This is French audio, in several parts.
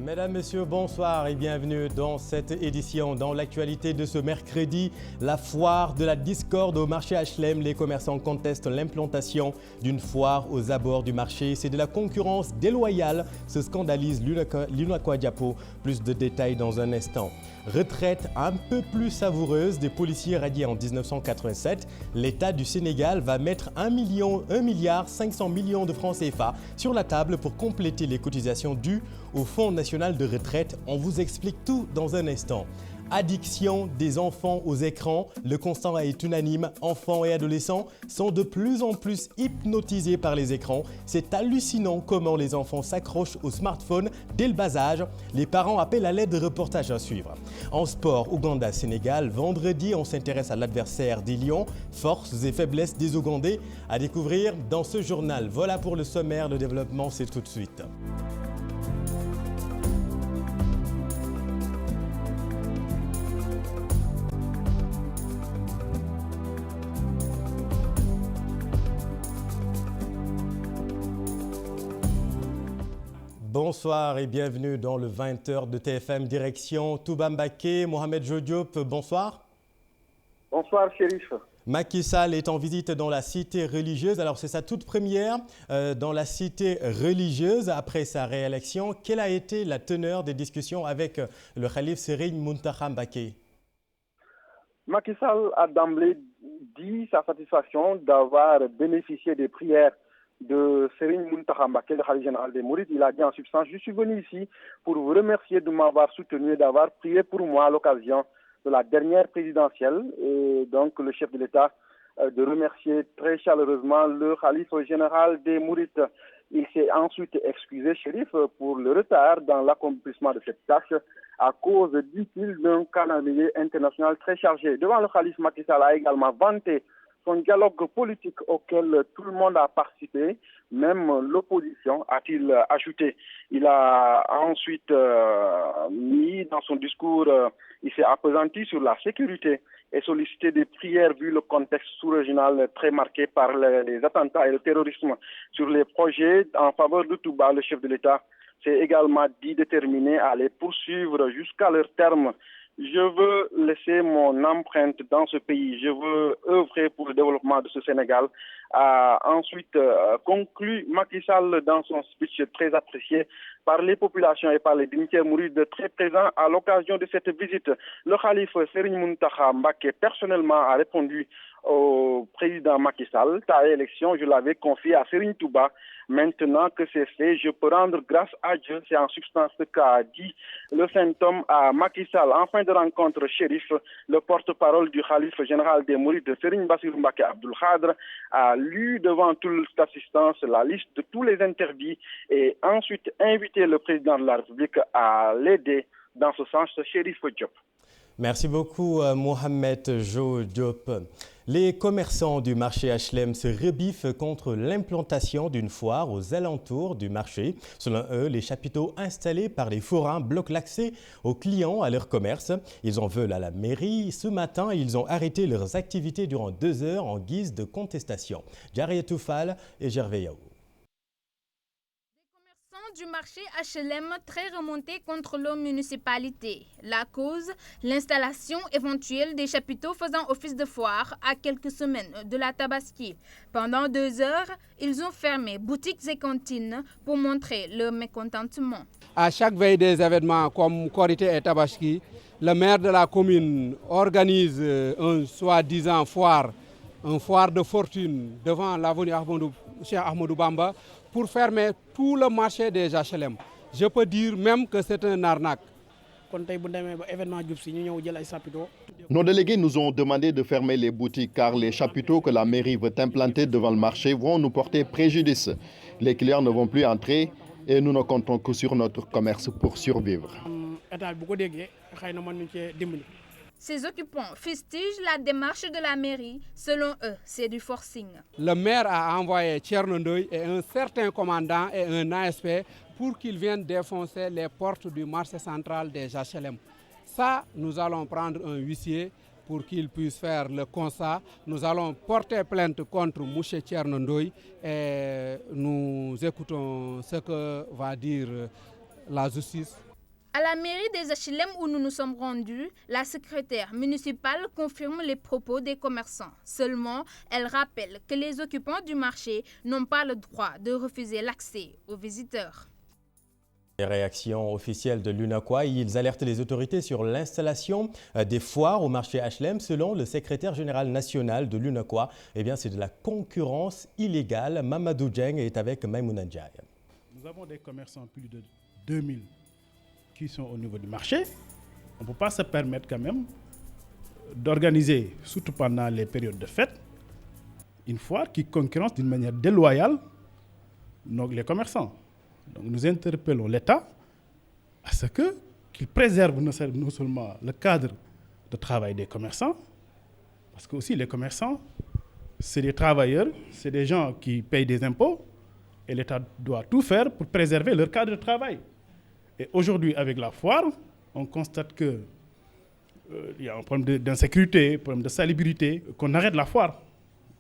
Mesdames, Messieurs, bonsoir et bienvenue dans cette édition. Dans l'actualité de ce mercredi, la foire de la discorde au marché HLM. Les commerçants contestent l'implantation d'une foire aux abords du marché. C'est de la concurrence déloyale, se scandalise l'UNACOIS Diapo. Plus de détails dans un instant. Retraite un peu plus savoureuse des policiers radiés en 1987. L'État du Sénégal va mettre 1 milliard 500 millions de francs CFA sur la table pour compléter les cotisations dues au Fonds national de retraite. On vous explique tout dans un instant. Addiction des enfants aux écrans, le constat est unanime. Enfants et adolescents sont de plus en plus hypnotisés par les écrans. C'est hallucinant comment les enfants s'accrochent au smartphone dès le bas âge. Les parents appellent à l'aide de reportages à suivre. En sport, Ouganda-Sénégal, vendredi, on s'intéresse à l'adversaire des Lions. Forces et faiblesses des Ougandais à découvrir dans ce journal. Voilà pour le sommaire, le développement, c'est tout de suite. Bonsoir et bienvenue dans le 20h de TFM direction Touba Mbacké. Mohamed Jo Diop, bonsoir. Bonsoir, Chérif. Macky Sall est en visite dans la cité religieuse. Alors, c'est sa toute première dans la cité religieuse après sa réélection. Quelle a été la teneur des discussions avec le Khalif Serigne Mountakha Mbacké? Macky Sall a d'emblée dit sa satisfaction d'avoir bénéficié des prières de Serigne Mountakha Mbacké, le Khalife général des Mourides. Il a dit en substance: je suis venu ici pour vous remercier de m'avoir soutenu et d'avoir prié pour moi à l'occasion de la dernière présidentielle. Et donc le chef de l'État de remercier très chaleureusement le Khalife général des Mourides. Il s'est ensuite excusé, Chérif, pour le retard dans l'accomplissement de cette tâche à cause, dit-il, d'un calendrier international très chargé. Devant le Khalife, Macky Sall a également vanté son dialogue politique auquel tout le monde a participé, même l'opposition, a-t-il ajouté. Il a ensuite mis dans son discours, il s'est appesanti sur la sécurité et sollicité des prières vu le contexte sous-régional très marqué par les attentats et le terrorisme. Sur les projets en faveur de Touba, le chef de l'État s'est également dit déterminé à les poursuivre jusqu'à leur terme. Je veux laisser mon empreinte dans ce pays. Je veux œuvrer pour le développement de ce Sénégal. Ensuite, conclut Macky Sall dans son speech très apprécié par les populations et par les dignitaires mourides très présents à l'occasion de cette visite. Le Khalife Serigne Mountakha Mbacké personnellement a répondu au président Macky Sall: ta élection, je l'avais confiée à Serigne Touba. Maintenant que c'est fait, je peux rendre grâce à Dieu. C'est en substance ce qu'a dit le saint homme à Macky Sall. En fin de rencontre, Chérif, le porte-parole du Khalife général des Mourides, Serigne Bassirou Mbacké Abdoul Khadr, a lu devant toute l'assistance la liste de tous les interdits et ensuite invité le président de la République à l'aider dans ce sens, Chérif Diop. Merci beaucoup, Mohamed Jo Diop. Les commerçants du marché HLM se rebiffent contre l'implantation d'une foire aux alentours du marché. Selon eux, les chapiteaux installés par les forains bloquent l'accès aux clients à leur commerce. Ils en veulent à la mairie. Ce matin, ils ont arrêté leurs activités durant 2 heures en guise de contestation. Djariatou Fall et Gervais Yaou. Du marché HLM très remonté contre leur municipalité. La cause, l'installation éventuelle des chapiteaux faisant office de foire à quelques semaines de la Tabaski. Pendant 2 heures, ils ont fermé boutiques et cantines pour montrer leur mécontentement. À chaque veille des événements comme Korité et Tabaski, le maire de la commune organise un soi-disant foire, un foire de fortune devant l'avenue Cheikh Ahmadou Bamba pour fermer tout le marché des HLM. Je peux dire même que c'est un arnaque. Nos délégués nous ont demandé de fermer les boutiques car les chapiteaux que la mairie veut implanter devant le marché vont nous porter préjudice. Les clients ne vont plus entrer et nous ne comptons que sur notre commerce pour survivre. Ces occupants fustigent la démarche de la mairie. Selon eux, c'est du forcing. Le maire a envoyé Thierno Ndoye et un certain commandant et un ASP pour qu'ils viennent défoncer les portes du marché central des HLM. Ça, nous allons prendre un huissier pour qu'il puisse faire le constat. Nous allons porter plainte contre M. Thierno Ndoye et nous écoutons ce que va dire la justice À la mairie des HLM où nous nous sommes rendus, la secrétaire municipale confirme les propos des commerçants. Seulement, elle rappelle que les occupants du marché n'ont pas le droit de refuser l'accès aux visiteurs. Les réactions officielles de l'UNACOIS, ils alertent les autorités sur l'installation des foires au marché HLM. Selon le secrétaire général national de l'UNACOIS, c'est de la concurrence illégale. Mamadou Dieng est avec Maïmouna Ndiaye. Nous avons des commerçants, plus de 2000 qui sont au niveau du marché. On ne peut pas se permettre quand même d'organiser, surtout pendant les périodes de fête, une foire qui concurrence d'une manière déloyale les commerçants. Donc nous interpellons l'État à ce qu'il préserve non seulement le cadre de travail des commerçants, parce que aussi les commerçants, c'est des travailleurs, c'est des gens qui payent des impôts, et l'État doit tout faire pour préserver leur cadre de travail. Et aujourd'hui, avec la foire, on constate qu'il y a un problème d'insécurité, un problème de salubrité, qu'on arrête la foire.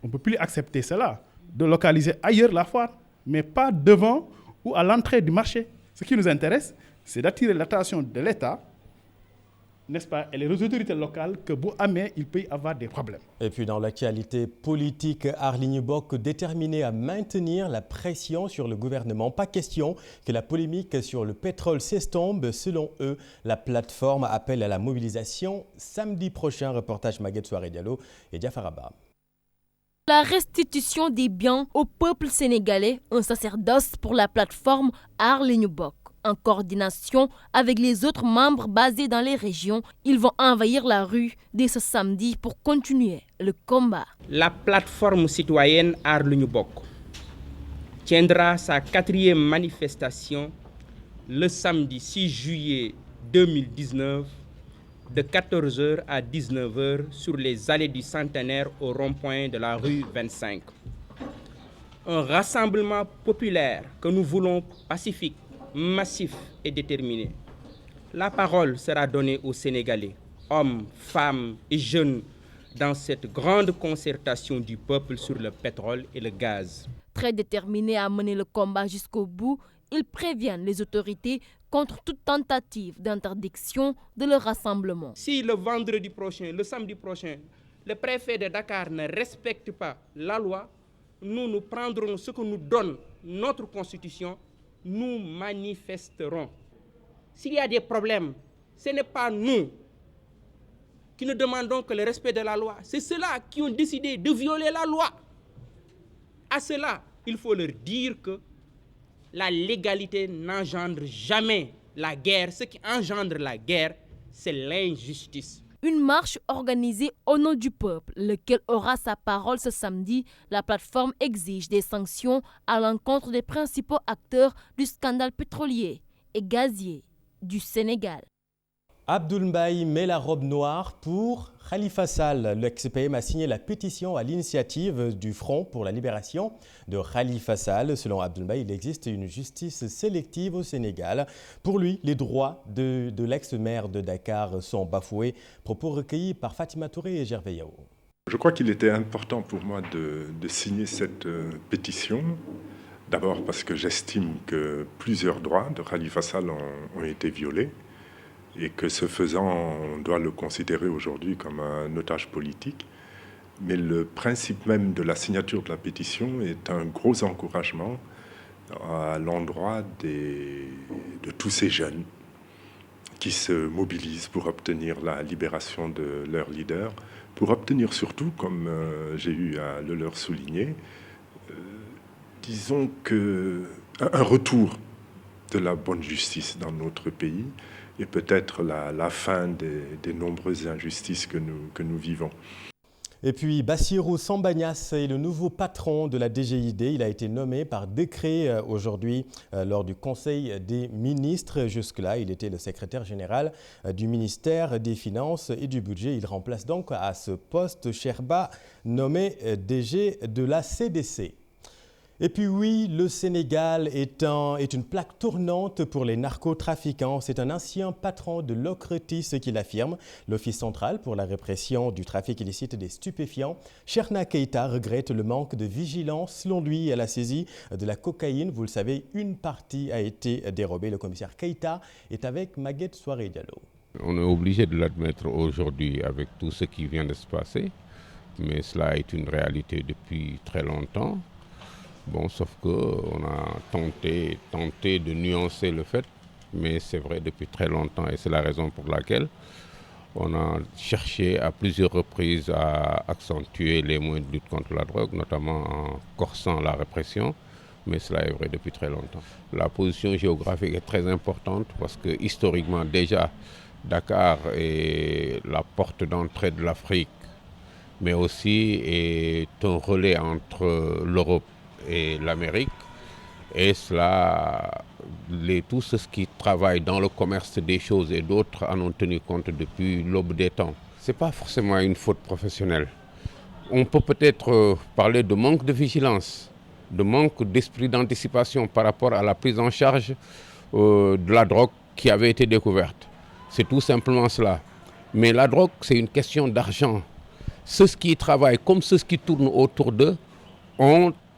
On ne peut plus accepter cela, de localiser ailleurs la foire, mais pas devant ou à l'entrée du marché. Ce qui nous intéresse, c'est d'attirer l'attention de l'État, n'est-ce pas, et les autorités locales, que il peut y avoir des problèmes. Et puis dans l'actualité politique, Arligne Bok déterminé à maintenir la pression sur le gouvernement. Pas question que la polémique sur le pétrole s'estompe. Selon eux, la plateforme appelle à la mobilisation samedi prochain. Reportage Maguette Soare Diallo et Diafaraba. La restitution des biens au peuple sénégalais, un sacerdoce pour la plateforme Arligne Bok. En coordination avec les autres membres basés dans les régions, ils vont envahir la rue dès ce samedi pour continuer le combat. La plateforme citoyenne Arligne Bok tiendra sa 4e manifestation le samedi 6 juillet 2019 de 14h à 19h sur les allées du Centenaire au rond-point de la rue 25. Un rassemblement populaire que nous voulons pacifique, massif et déterminé. La parole sera donnée aux Sénégalais, hommes, femmes et jeunes, dans cette grande concertation du peuple sur le pétrole et le gaz. Très déterminés à mener le combat jusqu'au bout, ils préviennent les autorités contre toute tentative d'interdiction de leur rassemblement. Si le vendredi prochain, le samedi prochain, le préfet de Dakar ne respecte pas la loi, nous prendrons ce que nous donne notre constitution, nous manifesterons. S'il y a des problèmes, ce n'est pas nous qui ne demandons que le respect de la loi. C'est ceux-là qui ont décidé de violer la loi. À cela, il faut leur dire que la légalité n'engendre jamais la guerre. Ce qui engendre la guerre, c'est l'injustice. Une marche organisée au nom du peuple, lequel aura sa parole ce samedi. La plateforme exige des sanctions à l'encontre des principaux acteurs du scandale pétrolier et gazier du Sénégal. Abdoul Mbaye met la robe noire pour Khalifa Sall. L'ex-PM a signé la pétition à l'initiative du Front pour la libération de Khalifa Sall. Selon Abdoul Mbaye, il existe une justice sélective au Sénégal. Pour lui, les droits de l'ex-maire de Dakar sont bafoués. Propos recueillis par Fatima Touré et Gervais Yao. Je crois qu'il était important pour moi de signer cette pétition. D'abord parce que j'estime que plusieurs droits de Khalifa Sall ont été violés. Et que ce faisant, on doit le considérer aujourd'hui comme un otage politique. Mais le principe même de la signature de la pétition est un gros encouragement à l'endroit de tous ces jeunes qui se mobilisent pour obtenir la libération de leur leader, pour obtenir surtout, comme j'ai eu à le leur souligner, disons un retour de la bonne justice dans notre pays, et peut-être la fin des nombreuses injustices que nous vivons. Et puis Bassirou Sambagnas est le nouveau patron de la DGID. Il a été nommé par décret aujourd'hui lors du Conseil des ministres. Jusque-là, il était le secrétaire général du ministère des Finances et du Budget. Il remplace donc à ce poste Sherba, nommé DG de la CDC. Et puis oui, le Sénégal est une plaque tournante pour les narcotrafiquants. C'est un ancien patron de l'OCRTI qui l'affirme. L'Office central pour la répression du trafic illicite des stupéfiants, Cheikhna Keita, regrette le manque de vigilance. Selon lui, à la saisie de la cocaïne, vous le savez, une partie a été dérobée. Le commissaire Keita est avec Maguette Soiré-Diallo. On est obligé de l'admettre aujourd'hui avec tout ce qui vient de se passer, mais cela est une réalité depuis très longtemps. Bon, sauf qu'on a tenté de nuancer le fait, mais c'est vrai depuis très longtemps et c'est la raison pour laquelle on a cherché à plusieurs reprises à accentuer les moyens de lutte contre la drogue, notamment en corsant la répression, mais cela est vrai depuis très longtemps. La position géographique est très importante parce que historiquement déjà, Dakar est la porte d'entrée de l'Afrique, mais aussi est un relais entre l'Europe et l'Amérique, et cela, tous ceux qui travaillent dans le commerce des choses et d'autres en ont tenu compte depuis l'aube des temps. Ce n'est pas forcément une faute professionnelle. On peut peut-être parler de manque de vigilance, de manque d'esprit d'anticipation par rapport à la prise en charge de la drogue qui avait été découverte. C'est tout simplement cela. Mais la drogue, c'est une question d'argent. Ceux qui y travaillent, comme ceux qui tournent autour d'eux,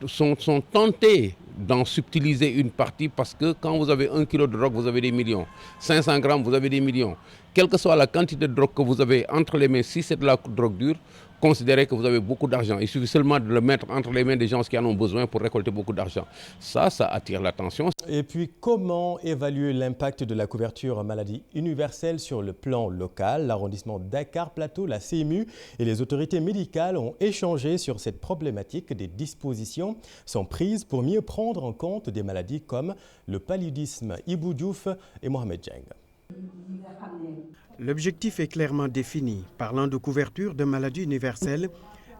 sont tentés d'en subtiliser une partie parce que quand vous avez 1 kilo de drogue, vous avez des millions. 500 grammes, vous avez des millions. Quelle que soit la quantité de drogue que vous avez entre les mains, si c'est de la drogue dure, considérez que vous avez beaucoup d'argent. Il suffit seulement de le mettre entre les mains des gens qui en ont besoin pour récolter beaucoup d'argent. Ça attire l'attention. Et puis, comment évaluer l'impact de la couverture maladie universelle sur le plan local? L'arrondissement Dakar-Plateau, la CMU et les autorités médicales ont échangé sur cette problématique. Des dispositions sont prises pour mieux prendre en compte des maladies comme le paludisme. Ibou Diouf et Mohamed Dieng. L'objectif est clairement défini. Parlant de couverture de maladies universelles,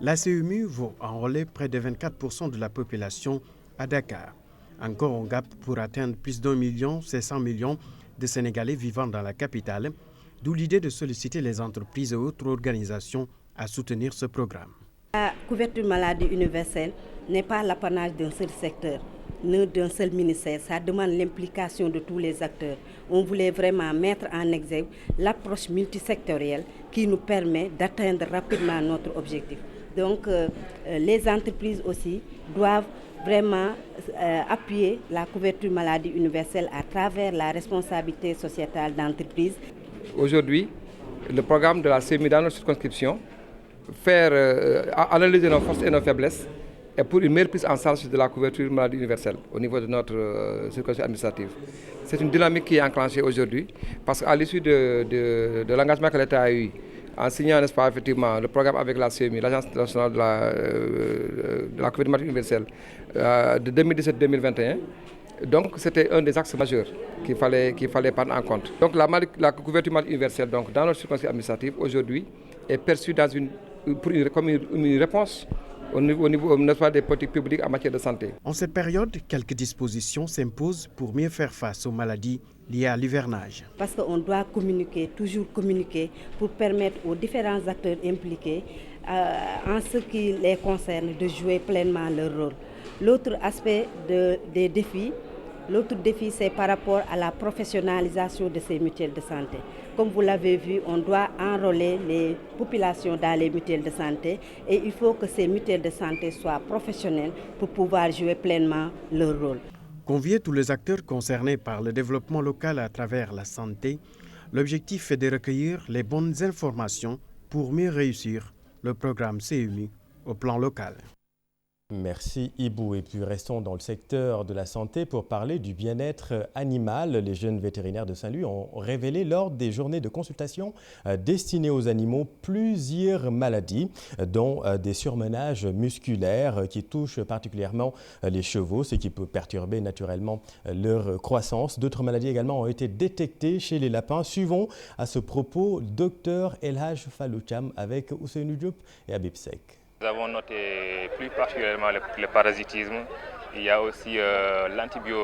la CMU va enrôler près de 24% de la population à Dakar. Encore un gap pour atteindre plus d'1 500 000 de Sénégalais vivant dans la capitale, d'où l'idée de solliciter les entreprises et autres organisations à soutenir ce programme. La couverture maladie universelle n'est pas l'apanage d'un seul secteur, ni d'un seul ministère. Ça demande l'implication de tous les acteurs. On voulait vraiment mettre en exergue l'approche multisectorielle qui nous permet d'atteindre rapidement notre objectif. Donc les entreprises aussi doivent vraiment appuyer la couverture maladie universelle à travers la responsabilité sociétale d'entreprise. Aujourd'hui, le programme de la CMU dans notre circonscription, analyser nos forces et nos faiblesses et pour une meilleure prise en charge de la couverture maladie universelle au niveau de notre circonscription administrative. C'est une dynamique qui est enclenchée aujourd'hui parce qu'à l'issue de l'engagement que l'État a eu en signant, n'est-ce pas, effectivement, le programme avec la CMU, l'Agence nationale de la couverture maladie universelle de 2017-2021, donc c'était un des axes majeurs qu'il fallait prendre en compte. Donc la couverture maladie universelle donc, dans notre circonscription administrative aujourd'hui est perçue comme une réponse au niveau des politiques publiques en matière de santé. En cette période, quelques dispositions s'imposent pour mieux faire face aux maladies liées à l'hivernage. Parce qu'on doit communiquer, toujours communiquer, pour permettre aux différents acteurs impliqués, en ce qui les concerne, de jouer pleinement leur rôle. L'autre aspect des défis, c'est par rapport à la professionnalisation de ces mutuelles de santé. Comme vous l'avez vu, on doit enrôler les populations dans les mutuelles de santé et il faut que ces mutuelles de santé soient professionnelles pour pouvoir jouer pleinement leur rôle. Convier tous les acteurs concernés par le développement local à travers la santé, l'objectif est de recueillir les bonnes informations pour mieux réussir le programme CMU au plan local. Merci Ibou. Et puis restons dans le secteur de la santé pour parler du bien-être animal. Les jeunes vétérinaires de Saint-Louis ont révélé lors des journées de consultation destinées aux animaux plusieurs maladies, dont des surmenages musculaires qui touchent particulièrement les chevaux, ce qui peut perturber naturellement leur croissance. D'autres maladies également ont été détectées chez les lapins. Suivons à ce propos Dr Elhaj Faloucham avec Ousseynou Diop et Habib Sek. Nous avons noté plus particulièrement le parasitisme. Il y a aussi l'antibio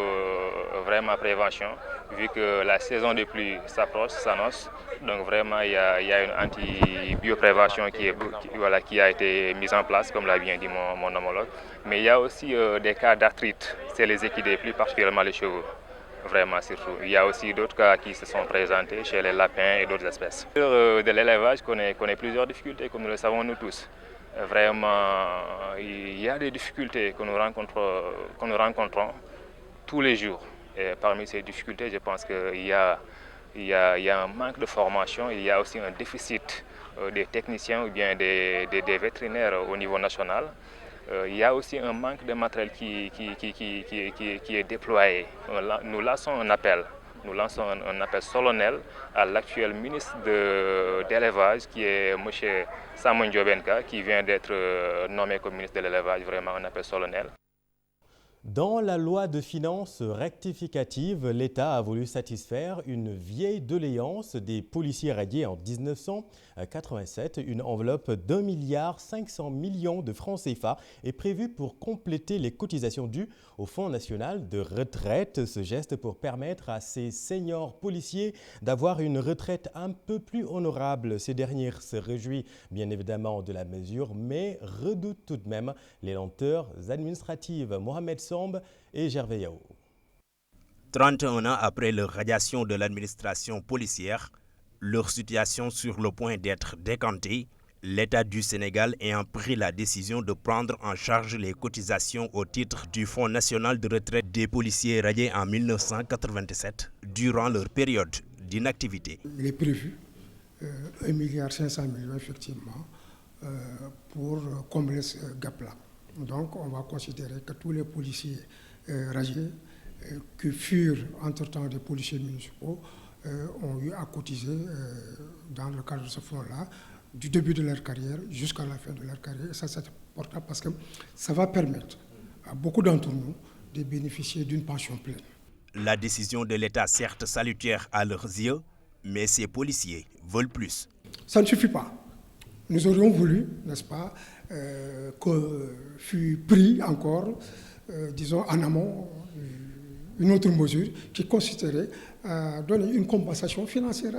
prévention vu que la saison des pluies s'annonce. Donc vraiment, il y a une anti-bioprévention qui a été mise en place, comme l'a bien dit mon homologue. Mais il y a aussi des cas d'arthrite, c'est les équidés, plus particulièrement les chevaux. Vraiment, surtout. Il y a aussi d'autres cas qui se sont présentés chez les lapins et d'autres espèces. De l'élevage connaît plusieurs difficultés, comme nous le savons nous tous. Vraiment, il y a des difficultés que nous rencontrons tous les jours. Et parmi ces difficultés, je pense qu'il y a un manque de formation, il y a aussi un déficit des techniciens ou bien des vétérinaires au niveau national. Il y a aussi un manque de matériel qui est déployé. Nous lançons un appel solennel à l'actuel ministre de l'élevage qui est M. Samuel Ndiobenka, qui vient d'être nommé comme ministre de l'élevage, vraiment un appel solennel. Dans la loi de finances rectificative, l'État a voulu satisfaire une vieille doléance des policiers radiés en 1987. Une enveloppe d'1,5 milliard de francs CFA est prévue pour compléter les cotisations dues au Fonds national de retraite. Ce geste pour permettre à ces seniors policiers d'avoir une retraite un peu plus honorable. Ces derniers se réjouissent bien évidemment de la mesure, mais redoutent tout de même les lenteurs administratives. Mohamed Sombe et Gervais Yao. 31 ans après leur radiation de l'administration policière, leur situation sur le point d'être décantée, l'État du Sénégal ayant pris la décision de prendre en charge les cotisations au titre du Fonds national de retraite des policiers radiés en 1987 durant leur période d'inactivité. Il est prévu 1,5 milliard effectivement pour combler ce gap-là. Donc on va considérer que tous les policiers radiés qui furent entre-temps des policiers municipaux ont eu à cotiser dans le cadre de ce fonds-là du début de leur carrière jusqu'à la fin de leur carrière. Et ça, c'est important parce que ça va permettre à beaucoup d'entre nous de bénéficier d'une pension pleine. La décision de l'État, certes salutaire à leurs yeux, mais ces policiers veulent plus. Ça ne suffit pas. Nous aurions voulu, n'est-ce pas, que fût pris encore, disons en amont, une autre mesure qui consisterait à donner une compensation financière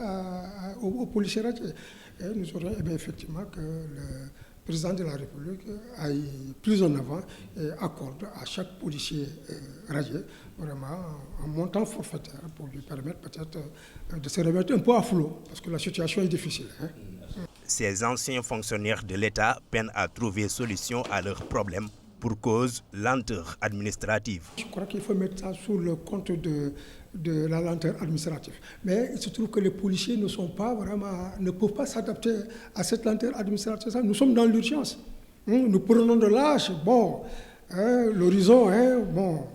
aux policiers radiés. Et nous aurions aimé effectivement que le président de la République aille plus en avant et accorde à chaque policier radié vraiment un montant forfaitaire pour lui permettre peut-être de se remettre un peu à flot, parce que la situation est difficile. Ces anciens fonctionnaires de l'État peinent à trouver solution à leurs problèmes pour cause lenteur administrative. Je crois qu'il faut mettre ça sous le compte de la lenteur administrative. Mais il se trouve que les policiers ne peuvent pas s'adapter à cette lenteur administrative. Nous sommes dans l'urgence. Nous prenons de l'âge. Bon, l'horizon, bon.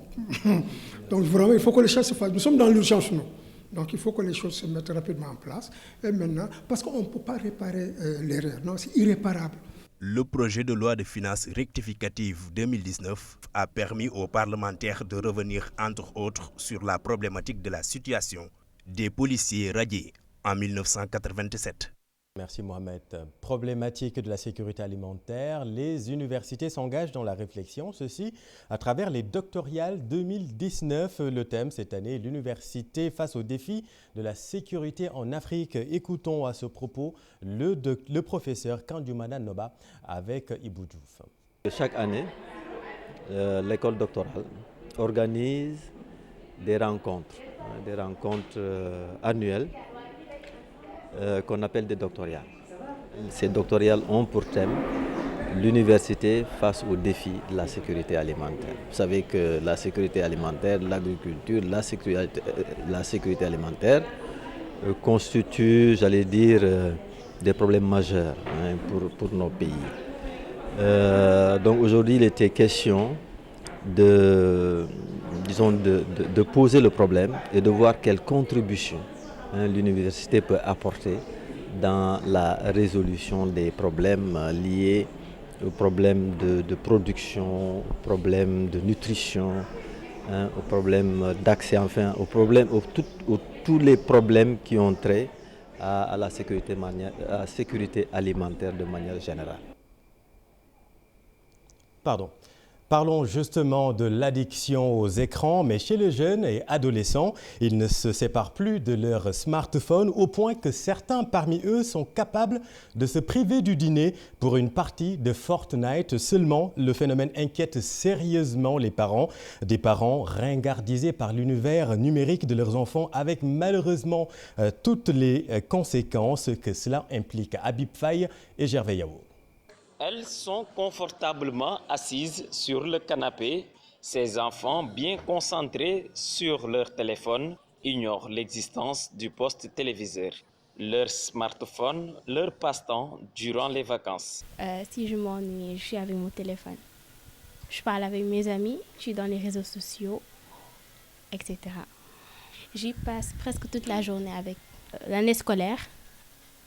Donc vraiment, il faut que les choses se fassent. Nous sommes dans l'urgence, nous. Donc il faut que les choses se mettent rapidement en place. Et maintenant, parce qu'on ne peut pas réparer l'erreur. Non, c'est irréparable. Le projet de loi de finances rectificative 2019 a permis aux parlementaires de revenir, entre autres, sur la problématique de la situation des policiers radiés en 1987. Merci Mohamed. Problématique de la sécurité alimentaire, les universités s'engagent dans la réflexion, ceci à travers les doctorales 2019. Le thème cette année, l'université face aux défis de la sécurité en Afrique. Écoutons à ce propos le professeur Kandioumana Noba avec Ibou Diouf. Chaque année, l'école doctorale organise des rencontres annuelles qu'on appelle des doctorales. Ces doctorales ont pour thème l'université face aux défis de la sécurité alimentaire. Vous savez que la sécurité alimentaire, l'agriculture, la sécurité alimentaire constituent, j'allais dire, des problèmes majeurs pour nos pays. Donc aujourd'hui, il était question de poser le problème et de voir quelle contribution l'université peut apporter dans la résolution des problèmes liés aux problèmes de production, aux problèmes de nutrition, aux problèmes d'accès, enfin, tous les problèmes qui ont trait à la sécurité alimentaire de manière générale. Pardon. Parlons justement de l'addiction aux écrans, mais chez les jeunes et adolescents, ils ne se séparent plus de leur smartphone au point que certains parmi eux sont capables de se priver du dîner pour une partie de Fortnite seulement. Le phénomène inquiète sérieusement les parents, des parents ringardisés par l'univers numérique de leurs enfants avec malheureusement toutes les conséquences que cela implique. Habib Faye et Gervais Yao. Elles sont confortablement assises sur le canapé. Ces enfants, bien concentrés sur leur téléphone, ignorent l'existence du poste téléviseur. Leur smartphone, leur passe-temps durant les vacances. Si je m'ennuie, je suis avec mon téléphone. Je parle avec mes amis, je suis dans les réseaux sociaux, etc. J'y passe presque toute la journée avec l'année scolaire.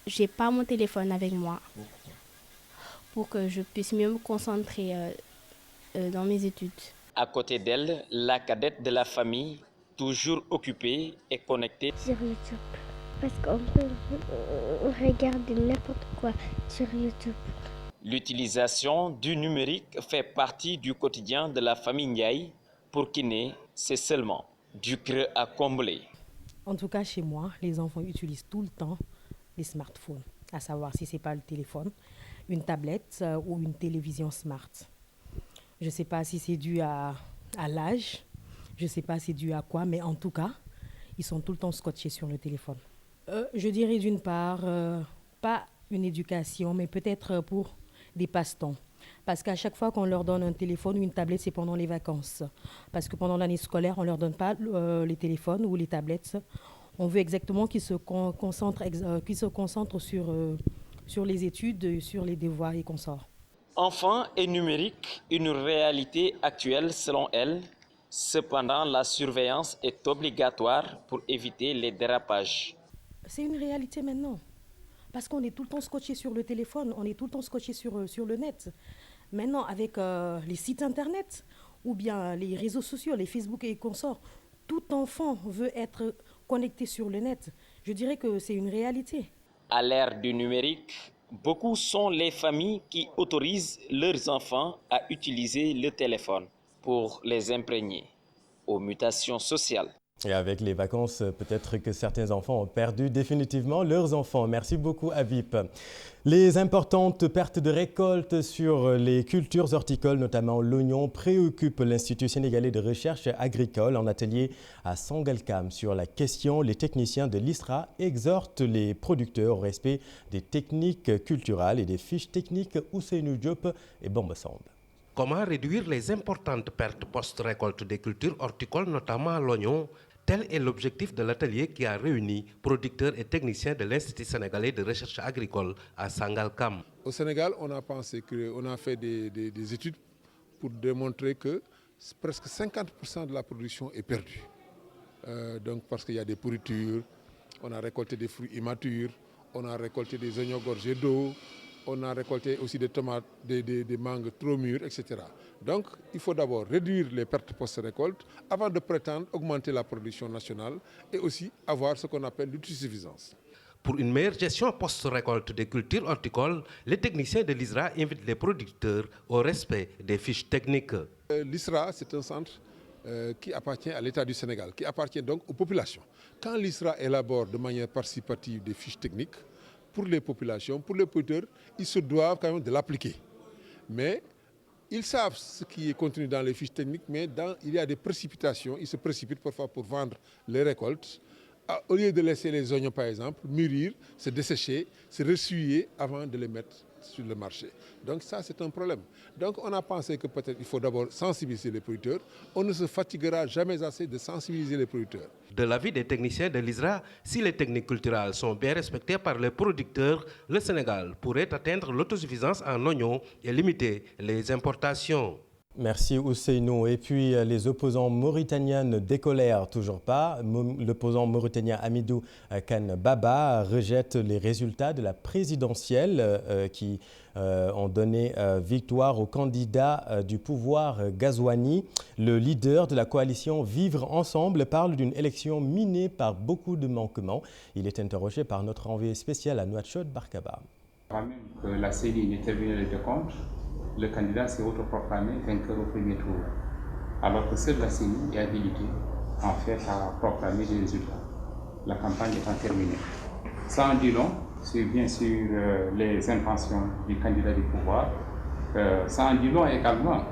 Je n'ai pas mon téléphone avec moi, pour que je puisse mieux me concentrer dans mes études. À côté d'elle, la cadette de la famille, toujours occupée et connectée sur YouTube, parce qu'on peut regarder n'importe quoi sur YouTube. L'utilisation du numérique fait partie du quotidien de la famille Ndiaye. Pour Kiné, c'est seulement du creux à combler. En tout cas, chez moi, les enfants utilisent tout le temps les smartphones, à savoir si ce n'est pas le téléphone, une tablette ou une télévision smart. Je ne sais pas si c'est dû à l'âge, je ne sais pas si c'est dû à quoi, mais en tout cas, ils sont tout le temps scotchés sur le téléphone. Je dirais d'une part, pas une éducation, mais peut-être pour des passe-temps. Parce qu'à chaque fois qu'on leur donne un téléphone ou une tablette, c'est pendant les vacances. Parce que pendant l'année scolaire, on ne leur donne pas les téléphones ou les tablettes. On veut exactement qu'ils se concentrent sur les études, sur les devoirs et consorts. Enfants et numérique, une réalité actuelle selon elle. Cependant, la surveillance est obligatoire pour éviter les dérapages. C'est une réalité maintenant. Parce qu'on est tout le temps scotché sur le téléphone, on est tout le temps scotché sur le net. Maintenant, avec les sites internet ou bien les réseaux sociaux, les Facebook et consorts, tout enfant veut être connecté sur le net. Je dirais que c'est une réalité. À l'ère du numérique, beaucoup sont les familles qui autorisent leurs enfants à utiliser le téléphone pour les imprégner aux mutations sociales. Et avec les vacances, peut-être que certains enfants ont perdu définitivement leurs enfants. Merci beaucoup, Habib. Les importantes pertes de récolte sur les cultures horticoles, notamment l'oignon, préoccupent l'Institut sénégalais de recherche agricole. En atelier à Sangalkam sur la question, les techniciens de l'ISRA exhortent les producteurs au respect des techniques culturales et des fiches techniques. Ousseynou Diop et Bamba Samb. Comment réduire les importantes pertes post-récolte des cultures horticoles, notamment l'oignon? Tel est l'objectif de l'atelier qui a réuni producteurs et techniciens de l'Institut sénégalais de recherche agricole à Sangalkam. Au Sénégal, on a pensé qu'on a fait des études pour démontrer que presque 50% de la production est perdue. Donc parce qu'il y a des pourritures, on a récolté des fruits immatures, on a récolté des oignons gorgés d'eau, on a récolté aussi des tomates, des mangues trop mûres, etc. Donc, il faut d'abord réduire les pertes post-récolte avant de prétendre augmenter la production nationale et aussi avoir ce qu'on appelle l'autosuffisance. Pour une meilleure gestion post-récolte des cultures horticoles, les techniciens de l'ISRA invitent les producteurs au respect des fiches techniques. L'ISRA, c'est un centre qui appartient à l'État du Sénégal, qui appartient donc aux populations. Quand l'ISRA élabore de manière participative des fiches techniques, pour les populations, pour les producteurs, ils se doivent quand même de l'appliquer. Mais ils savent ce qui est contenu dans les fiches techniques, mais il y a des précipitations. Ils se précipitent parfois pour vendre les récoltes. Au lieu de laisser les oignons, par exemple, mûrir, se dessécher, se ressuyer avant de les mettre sur le marché. Donc ça, c'est un problème. Donc on a pensé que peut-être il faut d'abord sensibiliser les producteurs. On ne se fatiguera jamais assez de sensibiliser les producteurs. De l'avis des techniciens de l'ISRA, si les techniques culturelles sont bien respectées par les producteurs, le Sénégal pourrait atteindre l'autosuffisance en oignons et limiter les importations. Merci Ousseynou. Et puis les opposants mauritaniens ne décolèrent toujours pas. L'opposant mauritanien Hamidou Kane Baba rejette les résultats de la présidentielle qui ont donné victoire au candidat du pouvoir Ghazouani. Le leader de la coalition Vivre Ensemble parle d'une élection minée par beaucoup de manquements. Il est interrogé par notre envoyé spécial à Nouakchott, Barkaba. Avant même que la CENI n'intervienne les décomptes, le candidat s'est autoproclamé vainqueur au premier tour, alors que seule la CENI est habilitée en fait à proclamer des résultats, la campagne étant terminée. Ça en dit long sur bien sûr les intentions du candidat du pouvoir, ça en dit long également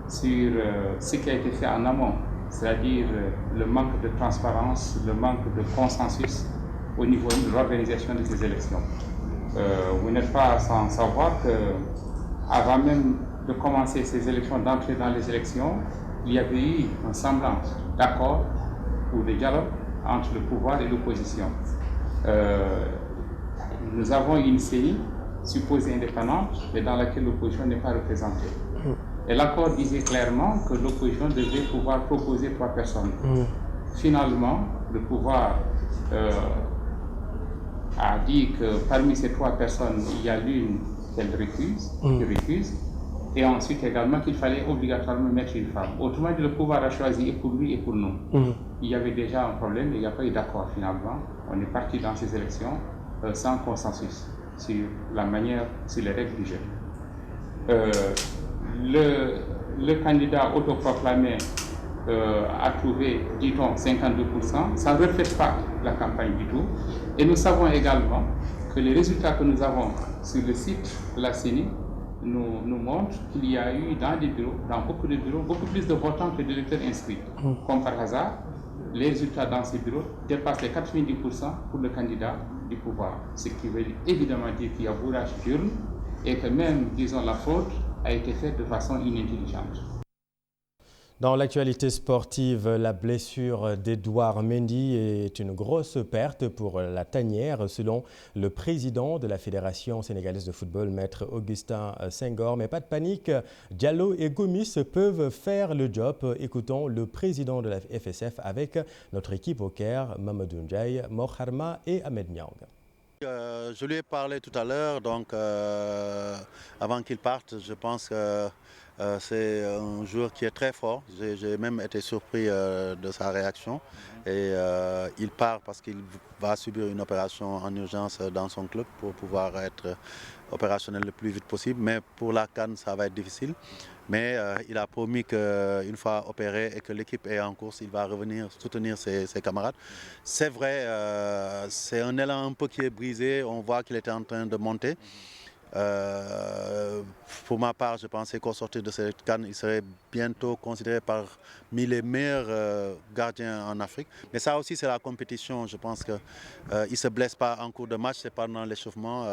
sur ce qui a été fait en amont, c'est-à-dire le manque de transparence, le manque de consensus au niveau de l'organisation de ces élections. Vous n'êtes pas sans savoir qu'avant même de commencer ces élections, d'entrer dans les élections, il y avait eu un semblant d'accord ou de dialogue entre le pouvoir et l'opposition. Nous avons une CENI supposée indépendante, mais dans laquelle l'opposition n'est pas représentée. Et l'accord disait clairement que l'opposition devait pouvoir proposer 3 personnes. Finalement, le pouvoir a dit que parmi ces 3 personnes, il y a l'une qu'elle refuse, et ensuite également qu'il fallait obligatoirement mettre une femme. Autrement dit, le pouvoir a choisi et pour lui et pour nous. Il y avait déjà un problème, mais il n'y a pas eu d'accord finalement. On est parti dans ces élections sans consensus sur la manière, sur les règles du jeu. Le candidat autoproclamé a trouvé, dit-on, 52%. Ça ne reflète pas la campagne du tout. Et nous savons également que les résultats que nous avons sur le site de la CENI nous montrent qu'il y a eu dans des bureaux, dans beaucoup de bureaux, beaucoup plus de votants que d'électeurs inscrits. Comme par hasard, les résultats dans ces bureaux dépassent les 90% pour le candidat du pouvoir. Ce qui veut évidemment dire qu'il y a bourrage d'urne et que même, disons, la faute a été faite de façon inintelligente. Dans l'actualité sportive, la blessure d'Edouard Mendy est une grosse perte pour la tanière, selon le président de la Fédération sénégalaise de football, maître Augustin Senghor. Mais pas de panique, Diallo et Gomis peuvent faire le job. Écoutons le président de la FSF avec notre équipe au Caire, Mamadou Ndiaye, Moharma et Ahmed Niang. Je lui ai parlé tout à l'heure, donc avant qu'il parte, je pense que c'est un joueur qui est très fort. J'ai même été surpris de sa réaction. Et il part parce qu'il va subir une opération en urgence dans son club pour pouvoir être opérationnel le plus vite possible. Mais pour la CAN, ça va être difficile. Mais il a promis qu'une fois opéré et que l'équipe est en course, il va revenir soutenir ses camarades. C'est vrai, c'est un élan un peu qui est brisé. On voit qu'il était en train de monter. Pour ma part, je pensais qu'au sortir de cette CAN, il serait bientôt considéré parmi les meilleurs gardiens en Afrique. Mais ça aussi, c'est la compétition. Je pense qu'il ne se blesse pas en cours de match, c'est pendant l'échauffement.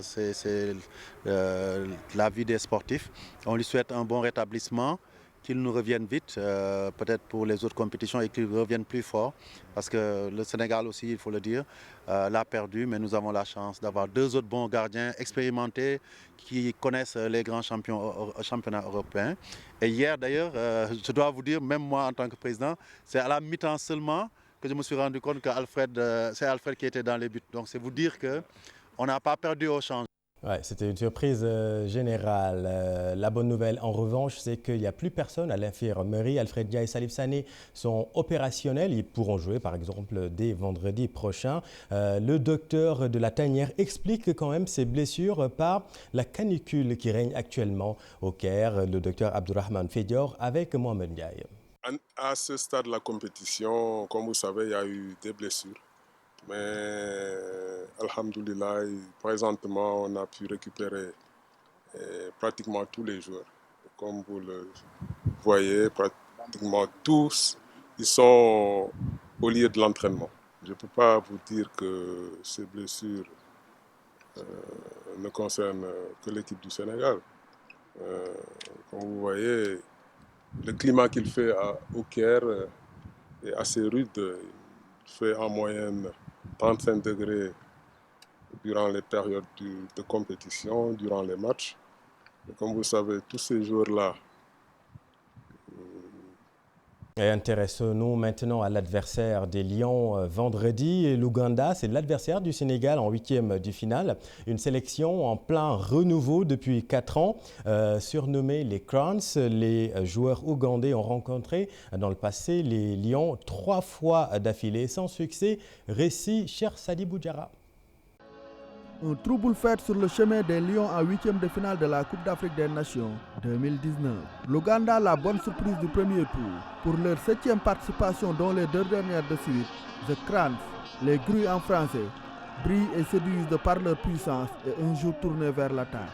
C'est la vie des sportifs. On lui souhaite un bon rétablissement, qu'il nous revienne vite, peut-être pour les autres compétitions, et qu'il revienne plus fort. Parce que le Sénégal aussi, il faut le dire, l'a perdu, mais nous avons la chance d'avoir 2 autres bons gardiens expérimentés qui connaissent les grands championnats européens. Et hier d'ailleurs, je dois vous dire, même moi en tant que président, c'est à la mi-temps seulement que je me suis rendu compte que c'est Alfred qui était dans les buts. Donc c'est vous dire qu'on n'a pas perdu au change. Ouais, c'était une surprise générale. La bonne nouvelle, en revanche, c'est qu'il n'y a plus personne à l'infirmerie. Alfred Dia et Salif Sané sont opérationnels. Ils pourront jouer, par exemple, dès vendredi prochain. Le docteur de la tanière explique quand même ces blessures par la canicule qui règne actuellement au Caire. Le docteur Abdourahmane Fedior avec Mohamed Ndiaye. À ce stade de la compétition, comme vous savez, il y a eu des blessures. Mais alhamdoulilah, présentement, on a pu récupérer pratiquement tous les joueurs. Comme vous le voyez, pratiquement tous, ils sont au lieu de l'entraînement. Je ne peux pas vous dire que ces blessures ne concernent que l'équipe du Sénégal. Comme vous voyez, le climat qu'il fait au Caire est assez rude. Il fait en moyenne 35 degrés durant les périodes de compétition, durant les matchs. Et comme vous savez, tous ces jours-là. Et intéressons-nous maintenant à l'adversaire des Lions vendredi. L'Ouganda, c'est l'adversaire du Sénégal en 8e de finale. Une sélection en plein renouveau depuis 4 ans, surnommée les Crowns. Les joueurs ougandais ont rencontré dans le passé les Lions 3 fois d'affilée sans succès. Récit Cher Sadi Boudjara. Un trouble fait sur le chemin des Lions en 8e de finale de la Coupe d'Afrique des Nations 2019. L'Ouganda, la bonne surprise du premier tour. Pour leur 7e participation dont les 2 dernières de suite, The Crans, les grues en français, brillent et séduisent de par leur puissance et un jour tournés vers l'attaque.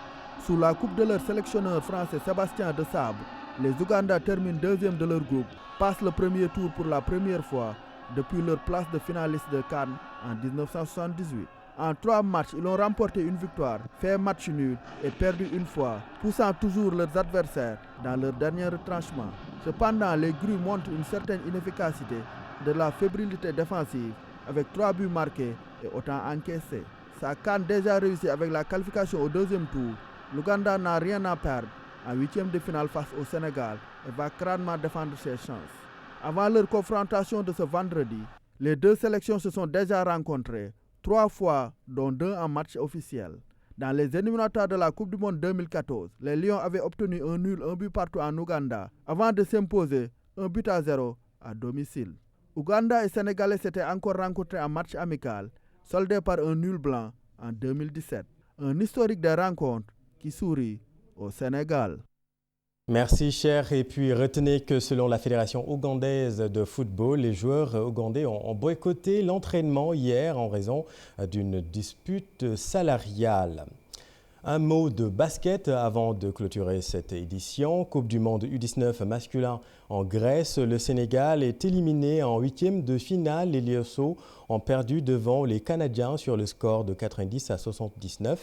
Sous la coupe de leur sélectionneur français Sébastien de Sabre, les Ougandais terminent 2e de leur groupe, passent le premier tour pour la première fois depuis leur place de finaliste de CAN en 1978. En 3 matchs, ils ont remporté une victoire, fait match nul et perdu une fois, poussant toujours leurs adversaires dans leur dernier retranchement. Cependant, les grues montrent une certaine inefficacité, de la fébrilité défensive, avec 3 buts marqués et autant encaissés. Sa CAN déjà réussi avec la qualification au 2e tour, l'Ouganda n'a rien à perdre en 8e de finale face au Sénégal et va crânement défendre ses chances. Avant leur confrontation de ce vendredi, les 2 sélections se sont déjà rencontrées 3 fois, dont 2 en match officiel. Dans les éliminatoires de la Coupe du Monde 2014, les Lions avaient obtenu un nul 1 but partout en Ouganda, avant de s'imposer 1-0 à domicile. Ouganda et Sénégalais s'étaient encore rencontrés en match amical, soldé par un nul blanc en 2017. Un historique des rencontres qui sourit au Sénégal. Merci cher. Et puis retenez que selon la Fédération ougandaise de football, les joueurs ougandais ont boycotté l'entraînement hier en raison d'une dispute salariale. Un mot de basket avant de clôturer cette édition. Coupe du monde U19 masculin en Grèce. Le Sénégal est éliminé en 8e de finale. Les Liosso ont perdu devant les Canadiens sur le score de 90-79.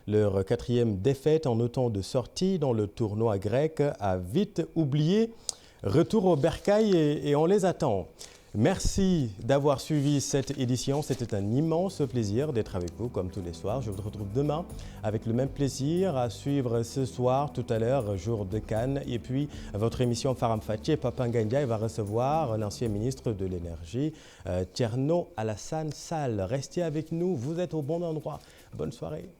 Leur 4e défaite en autant de sorties dans le tournoi grec a vite oublié. Retour au bercail et on les attend. Merci d'avoir suivi cette édition. C'était un immense plaisir d'être avec vous comme tous les soirs. Je vous retrouve demain avec le même plaisir à suivre ce soir, tout à l'heure, jour de Cannes. Et puis votre émission Faram Facce, Papa Ngagne va recevoir l'ancien ministre de l'Énergie, Thierno Alassane Sall. Restez avec nous, vous êtes au bon endroit. Bonne soirée.